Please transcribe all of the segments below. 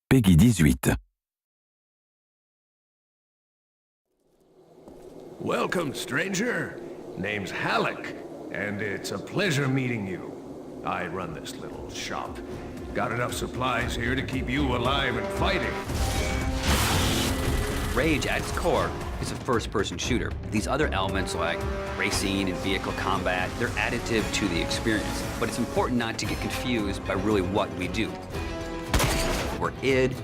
Peggy 18. Welcome, stranger. Name's Halleck, and it's a pleasure meeting you. I run this little shop. Got enough supplies here to keep you alive and fighting. Rage, at its core, is a first-person shooter. These other elements like racing and vehicle combat, they're additive to the experience. But it's important not to get confused by really what we do. We're id,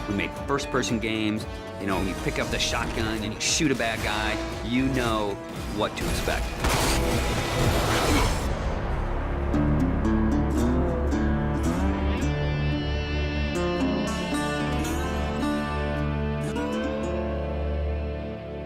we make first-person games. You know, when you pick up the shotgun and you shoot a bad guy, you know what to expect.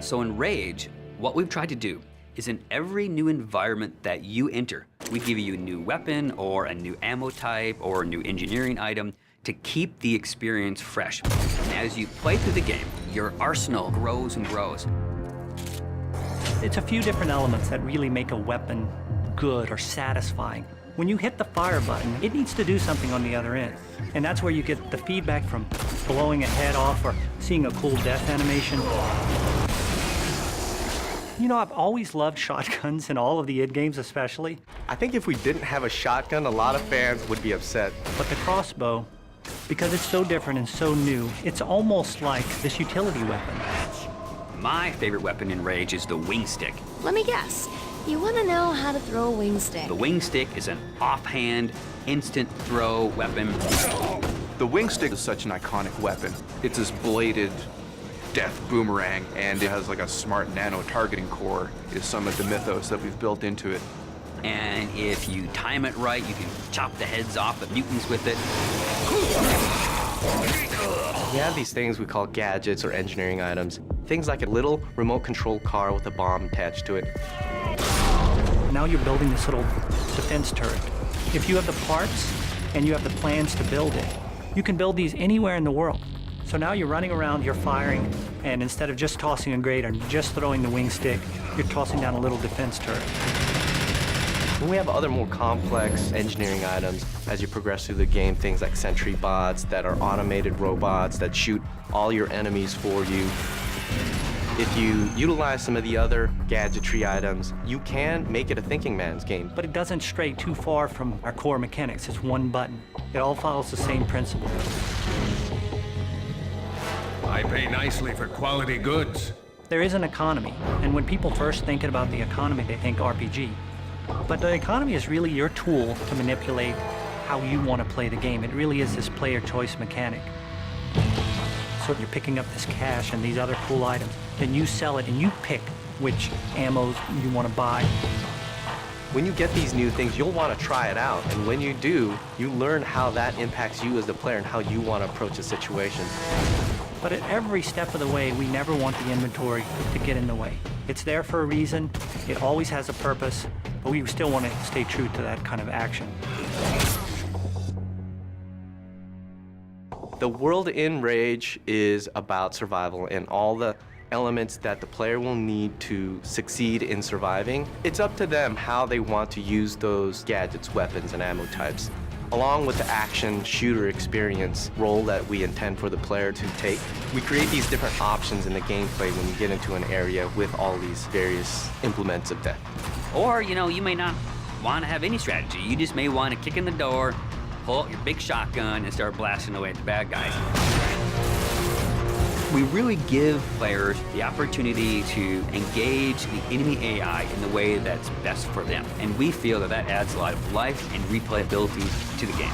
So in Rage, what we've tried to do is in every new environment that you enter, we give you a new weapon or a new ammo type or a new engineering item to keep the experience fresh. And as you play through the game, your arsenal grows and grows. It's a few different elements that really make a weapon good or satisfying. When you hit the fire button, it needs to do something on the other end. And that's where you get the feedback from blowing a head off or seeing a cool death animation. You know, I've always loved shotguns in all of the id games especially. I think if we didn't have a shotgun, a lot of fans would be upset. But the crossbow, because it's so different and so new, it's almost like this utility weapon. My favorite weapon in Rage is the wing stick. Let me guess. You want to know how to throw a wing stick. The wing stick is an offhand, instant throw weapon. The wing stick is such an iconic weapon. It's this bladed death boomerang, and it has like a smart nano targeting core is some of the mythos that we've built into it. And if you time it right, you can chop the heads off the mutants with it. We have these things we call gadgets or engineering items. Things like a little remote control car with a bomb attached to it. Now you're building this little defense turret. If you have the parts and you have the plans to build it, you can build these anywhere in the world. So now you're running around, you're firing, and instead of just tossing a grate or just throwing the wing stick, you're tossing down a little defense turret. When we have other more complex engineering items, as you progress through the game, things like sentry bots that are automated robots that shoot all your enemies for you. If you utilize some of the other gadgetry items, you can make it a thinking man's game. But it doesn't stray too far from our core mechanics. It's one button. It all follows the same principle. I pay nicely for quality goods. There is an economy, and when people first think about the economy, they think RPG. But the economy is really your tool to manipulate how you want to play the game. It really is this player choice mechanic. So you're picking up this cash and these other cool items, then you sell it and you pick which ammos you want to buy. When you get these new things, you'll want to try it out. And when you do, you learn how that impacts you as the player and how you want to approach a situation. But at every step of the way, we never want the inventory to get in the way. It's there for a reason, it always has a purpose, but we still want to stay true to that kind of action. The world in Rage is about survival and all the elements that the player will need to succeed in surviving. It's up to them how they want to use those gadgets, weapons, and ammo types. Along with the action shooter experience role that we intend for the player to take, we create these different options in the gameplay when you get into an area with all these various implements of death. Or, you know, you may not want to have any strategy. You just may want to kick in the door, pull out your big shotgun, and start blasting away at the bad guys. We really give players the opportunity to engage the enemy AI in the way that's best for them. And we feel that that adds a lot of life and replayability to the game.